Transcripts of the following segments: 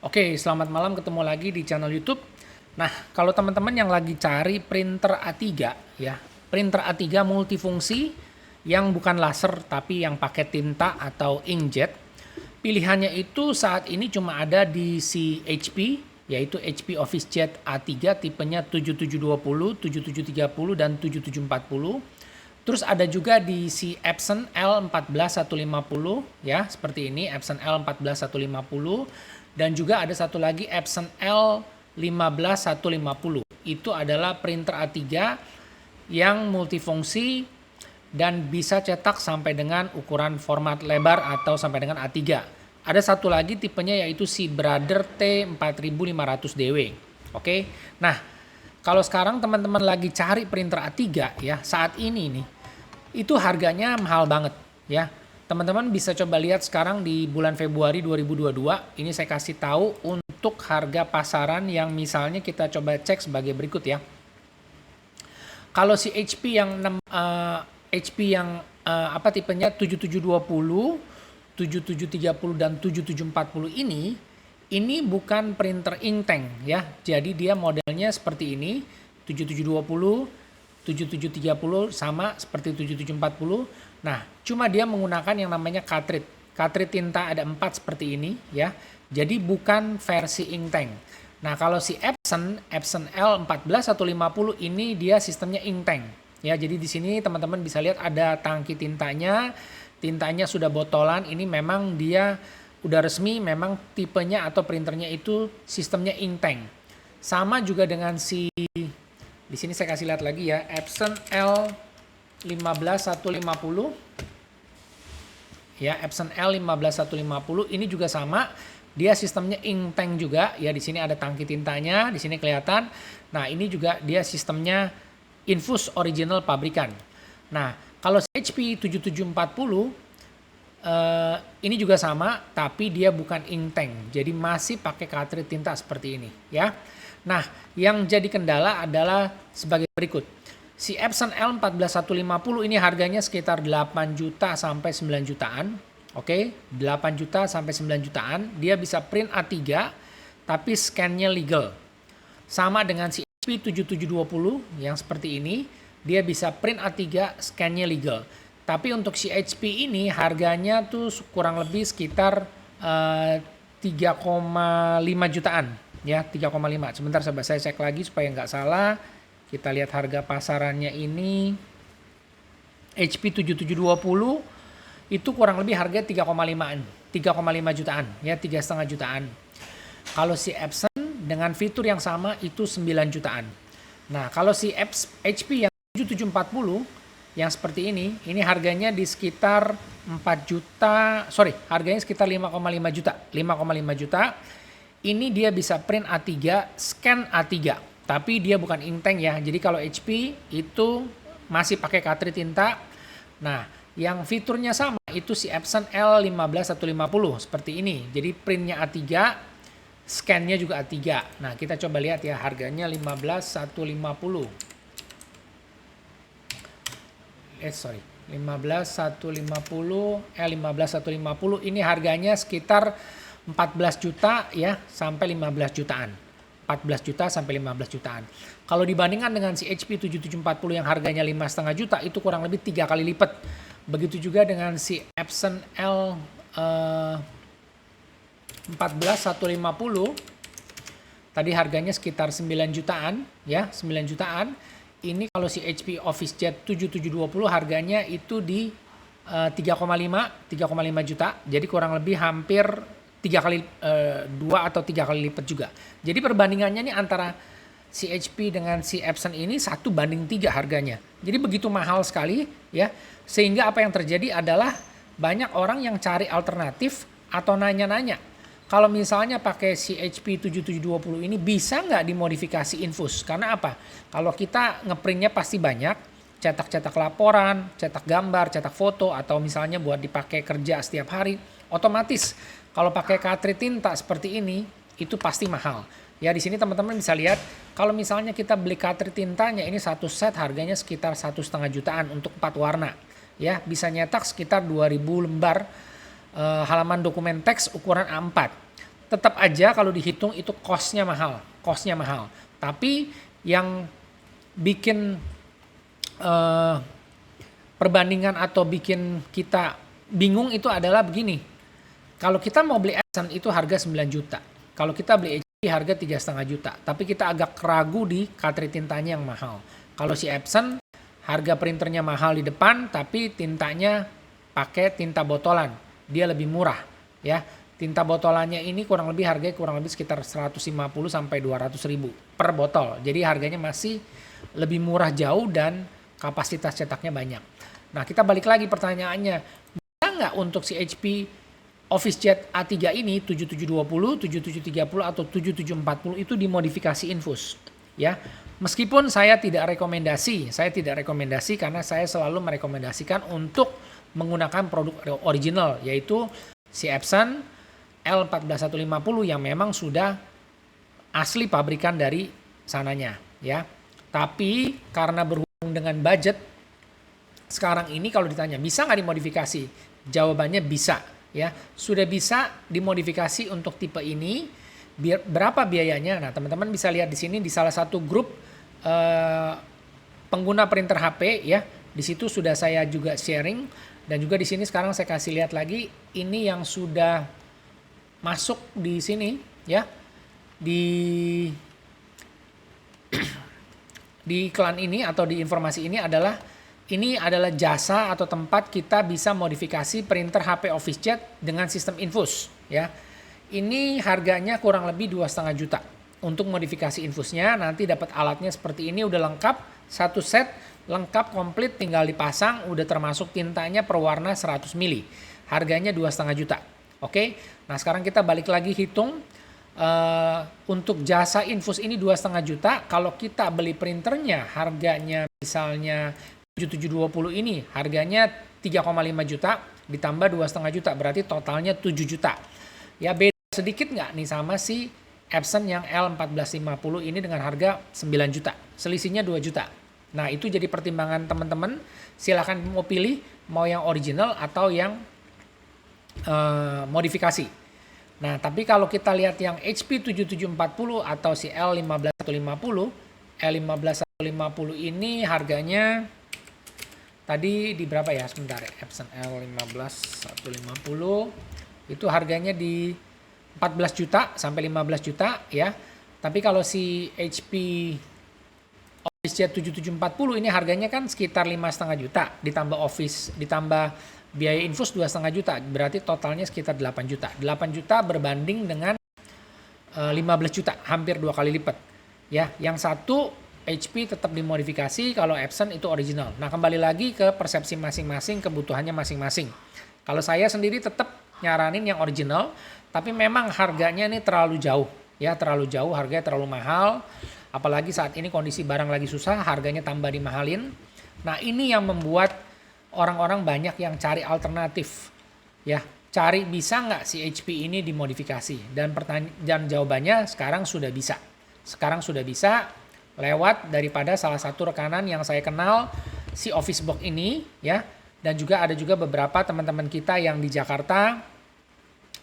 Oke, selamat malam, ketemu lagi di channel YouTube. Nah, kalau teman-teman yang lagi cari printer A3 ya, printer A3 multifungsi yang bukan laser tapi yang pakai tinta atau inkjet. Pilihannya itu saat ini cuma ada di si HP, yaitu HP OfficeJet A3 tipenya 7720, 7730 dan 7740. Terus ada juga di si Epson L14150 ya, seperti ini Epson L14150, dan juga ada satu lagi Epson L15150. Itu adalah printer A3 yang multifungsi dan bisa cetak sampai dengan ukuran format lebar atau sampai dengan A3. Ada satu lagi tipenya yaitu si Brother T4500DW. Oke. Nah, kalau sekarang teman-teman lagi cari printer A3 ya, saat ini nih, itu harganya mahal banget ya. Teman-teman bisa coba lihat sekarang di bulan Februari 2022, ini saya kasih tahu untuk harga pasaran yang misalnya kita coba cek sebagai berikut ya. Kalau si HP yang tipenya 7720, 7730 dan 7740 ini bukan printer inktank ya. Jadi dia modelnya seperti ini, 7720, 7730 sama seperti 7740. Nah, cuma dia menggunakan yang namanya cartridge. Cartridge tinta ada 4 seperti ini ya. Jadi bukan versi inktank. Nah, kalau si Epson L14150 ini dia sistemnya inktank. Ya, jadi di sini teman-teman bisa lihat ada tangki tintanya. Tintanya sudah botolan. Ini memang dia udah resmi, memang tipenya atau printernya itu sistemnya inktank. Sama juga dengan si, di sini saya kasih lihat lagi ya, Epson L15150. Ya, Epson L15150 ini juga sama, dia sistemnya inktank juga ya. Di sini ada tangki tintanya, di sini kelihatan. Nah, ini juga dia sistemnya infus original pabrikan. Nah, kalau HP 7740 ini juga sama, tapi dia bukan inktank. Jadi masih pakai cartridge tinta seperti ini ya. Nah, yang jadi kendala adalah sebagai berikut. Si Epson L14150 ini harganya sekitar 8 juta sampai 9 jutaan. Oke, 8 juta sampai 9 jutaan. Dia bisa print A3 tapi scan-nya legal. Sama dengan si HP 7720 yang seperti ini, dia bisa print A3, scan-nya legal. Tapi untuk si HP ini harganya tuh kurang lebih sekitar 3,5 jutaan. Ya, 3,5. Sebentar saya cek lagi supaya nggak salah. Kita lihat harga pasarannya ini. HP 7720 itu kurang lebih harga 3,5-an. 3,5 jutaan. Ya, 3,5 jutaan. Kalau si Epson dengan fitur yang sama itu 9 jutaan. Nah, kalau si HP yang 7740 yang seperti ini harganya di sekitar 4 juta, harganya sekitar 5,5 juta. 5,5 juta. Ini dia bisa print A3, scan A3, tapi dia bukan inktank ya. Jadi kalau HP itu masih pakai cartridge tinta. Nah, yang fiturnya sama itu si Epson L15150 seperti ini. Jadi printnya A3, scan-nya juga A3. Nah, kita coba lihat ya harganya 15150. 15150 ini harganya sekitar 14 juta ya sampai 15 jutaan. 14 juta sampai 15 jutaan. Kalau dibandingkan dengan si HP 7740 yang harganya 5,5 juta itu kurang lebih 3 kali lipat. Begitu juga dengan si Epson L14150 tadi harganya sekitar 9 jutaan ya, 9 jutaan. Ini kalau si HP OfficeJet 7720 harganya itu di 3,5 juta. Jadi kurang lebih hampir 2 atau 3 kali lipat juga. Jadi perbandingannya nih antara si HP dengan si Epson ini 1:3 harganya. Jadi begitu mahal sekali ya. Sehingga apa yang terjadi adalah banyak orang yang cari alternatif atau nanya-nanya. Kalau misalnya pakai si HP 7720 ini bisa nggak dimodifikasi infus? Karena apa? Kalau kita ngeprintnya pasti banyak, cetak-cetak laporan, cetak gambar, cetak foto, atau misalnya buat dipakai kerja setiap hari, otomatis kalau pakai cartridge tinta seperti ini, itu pasti mahal. Ya, di sini teman-teman bisa lihat, kalau misalnya kita beli cartridge tintanya, ini satu set harganya sekitar 1,5 jutaan untuk 4 warna. Ya, bisa nyetak sekitar 2000 lembar halaman dokumen teks ukuran A4. tetap aja kalau dihitung itu cost-nya mahal. Tapi yang bikin perbandingan atau bikin kita bingung itu adalah begini. Kalau kita mau beli Epson itu harga 9 juta. Kalau kita beli HP harga 3,5 juta. Tapi kita agak ragu di cartridge tintanya yang mahal. Kalau si Epson harga printernya mahal di depan tapi tintanya pakai tinta botolan. Dia lebih murah ya. Tinta botolannya ini harganya kurang lebih sekitar 150 sampai 200 ribu per botol. Jadi harganya masih lebih murah jauh dan kapasitas cetaknya banyak. Nah kita balik lagi pertanyaannya, bisa nggak untuk si HP OfficeJet A3 ini 7720, 7730 atau 7740 itu dimodifikasi infus? Ya, meskipun saya tidak rekomendasi karena saya selalu merekomendasikan untuk menggunakan produk original yaitu si Epson L14150 yang memang sudah asli pabrikan dari sananya ya. Tapi karena berhubung dengan budget sekarang ini kalau ditanya bisa nggak dimodifikasi? Jawabannya bisa ya. Sudah bisa dimodifikasi untuk tipe ini. Berapa biayanya? Nah, teman-teman bisa lihat di sini di salah satu grup pengguna printer HP ya. Di situ sudah saya juga sharing dan juga di sini sekarang saya kasih lihat lagi ini yang sudah masuk di sini ya di iklan ini atau di informasi ini adalah jasa atau tempat kita bisa modifikasi printer HP OfficeJet dengan sistem infus ya. Ini harganya kurang lebih 2,5 juta untuk modifikasi infusnya. Nanti dapat alatnya seperti ini udah lengkap, satu set lengkap komplit tinggal dipasang, udah termasuk tintanya per warna 100 mili. Harganya 2,5 juta. Oke, nah sekarang kita balik lagi hitung untuk jasa infus ini 2,5 juta. Kalau kita beli printernya harganya misalnya 7720 ini harganya 3,5 juta ditambah 2,5 juta berarti totalnya 7 juta. Ya beda sedikit nggak nih sama si Epson yang L1450 ini dengan harga 9 juta. Selisihnya 2 juta. Nah itu jadi pertimbangan teman-teman. Silahkan mau pilih mau yang original atau yang modifikasi. Nah, tapi kalau kita lihat yang HP 7740 atau si L15150 ini harganya tadi di berapa ya? Sebentar ya. Epson L15150 itu harganya di 14 juta sampai 15 juta ya. Tapi kalau si HP OfficeJet 7740 ini harganya kan sekitar 5,5 juta ditambah biaya infus 2,5 juta, berarti totalnya sekitar 8 juta. 8 juta berbanding dengan 15 juta, hampir 2 kali lipat. Ya, yang satu HP tetap dimodifikasi, kalau Epson itu original. Nah, kembali lagi ke persepsi masing-masing, kebutuhannya masing-masing. Kalau saya sendiri tetap nyaranin yang original, tapi memang harganya ini terlalu jauh. Ya, terlalu jauh, harganya terlalu mahal. Apalagi saat ini kondisi barang lagi susah, harganya tambah dimahalin. Nah, ini yang membuat orang-orang banyak yang cari alternatif ya, cari bisa nggak si HP ini dimodifikasi dan jawabannya sekarang sudah bisa lewat daripada salah satu rekanan yang saya kenal si OfficeBox ini ya, dan juga ada juga beberapa teman-teman kita yang di Jakarta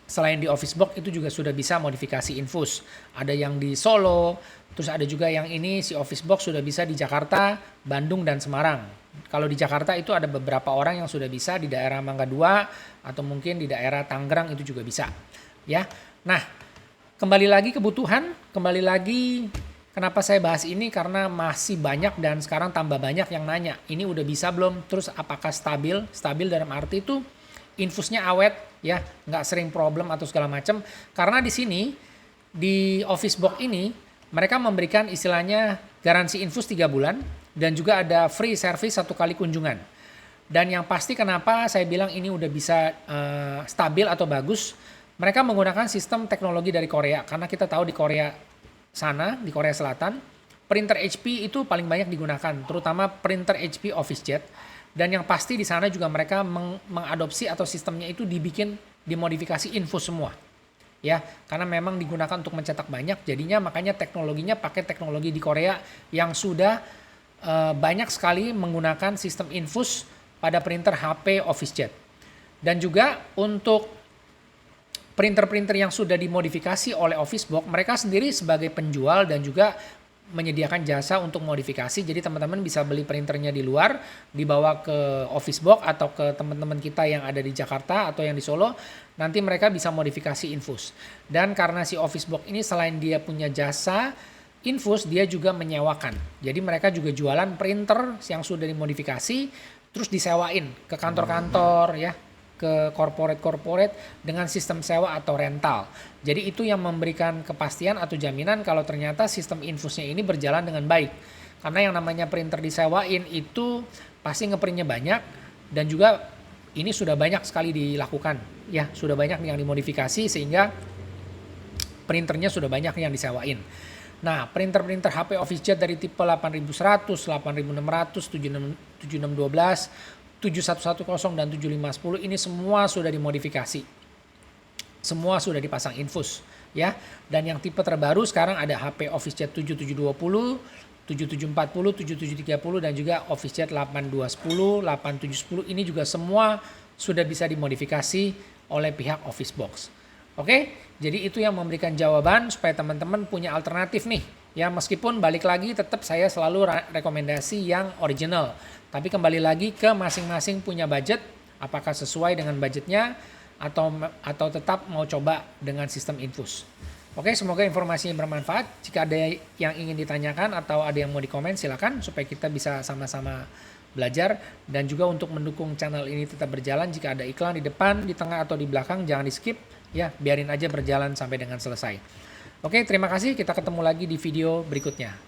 selain di OfficeBox itu juga sudah bisa modifikasi infus, ada yang di Solo, terus ada juga yang ini si OfficeBox sudah bisa di Jakarta, Bandung dan Semarang. Kalau di Jakarta itu ada beberapa orang yang sudah bisa di daerah Mangga 2 atau mungkin di daerah Tangerang itu juga bisa. Ya. Nah, kembali lagi kebutuhan, kembali lagi kenapa saya bahas ini karena masih banyak dan sekarang tambah banyak yang nanya, ini udah bisa belum? Terus apakah stabil? Stabil dalam arti itu infusnya awet ya, nggak sering problem atau segala macam. Karena di sini di OfficeBox ini mereka memberikan istilahnya garansi infus 3 bulan. Dan juga ada free service 1 kali kunjungan. Dan yang pasti kenapa saya bilang ini udah bisa stabil atau bagus, mereka menggunakan sistem teknologi dari Korea. Karena kita tahu di Korea sana, di Korea Selatan, printer HP itu paling banyak digunakan, terutama printer HP OfficeJet. Dan yang pasti di sana juga mereka mengadopsi atau sistemnya itu dimodifikasi infus semua. Ya, karena memang digunakan untuk mencetak banyak, jadinya makanya teknologinya pakai teknologi di Korea yang sudah banyak sekali menggunakan sistem infus pada printer HP OfficeJet. Dan juga untuk printer-printer yang sudah dimodifikasi oleh Officebox, mereka sendiri sebagai penjual dan juga menyediakan jasa untuk modifikasi. Jadi teman-teman bisa beli printernya di luar, dibawa ke Officebox atau ke teman-teman kita yang ada di Jakarta atau yang di Solo. Nanti mereka bisa modifikasi infus. Dan karena si Officebox ini selain dia punya jasa infus, dia juga menyewakan. Jadi mereka juga jualan printer yang sudah dimodifikasi, terus disewain ke kantor-kantor ya, ke corporate dengan sistem sewa atau rental. Jadi itu yang memberikan kepastian atau jaminan kalau ternyata sistem infusnya ini berjalan dengan baik. Karena yang namanya printer disewain itu pasti ngeprintnya banyak dan juga ini sudah banyak sekali dilakukan. Ya, sudah banyak yang dimodifikasi sehingga printernya sudah banyak yang disewain. Nah, printer-printer HP OfficeJet dari tipe 8100, 8600, 7612, 7110 dan 7510 ini semua sudah dimodifikasi. Semua sudah dipasang infus ya. Dan yang tipe terbaru sekarang ada HP OfficeJet 7720, 7740, 7730 dan juga OfficeJet 8210, 8710 ini juga semua sudah bisa dimodifikasi oleh pihak Officebox. Oke, jadi itu yang memberikan jawaban supaya teman-teman punya alternatif nih. Ya, meskipun balik lagi tetap saya selalu rekomendasi yang original. Tapi kembali lagi ke masing-masing punya budget, apakah sesuai dengan budgetnya atau tetap mau coba dengan sistem infus. Oke, semoga informasinya bermanfaat. Jika ada yang ingin ditanyakan atau ada yang mau dikomen silakan supaya kita bisa sama-sama belajar. Dan juga untuk mendukung channel ini tetap berjalan, jika ada iklan di depan, di tengah atau di belakang jangan di skip. Ya, biarin aja berjalan sampai dengan selesai. Oke, terima kasih. Kita ketemu lagi di video berikutnya.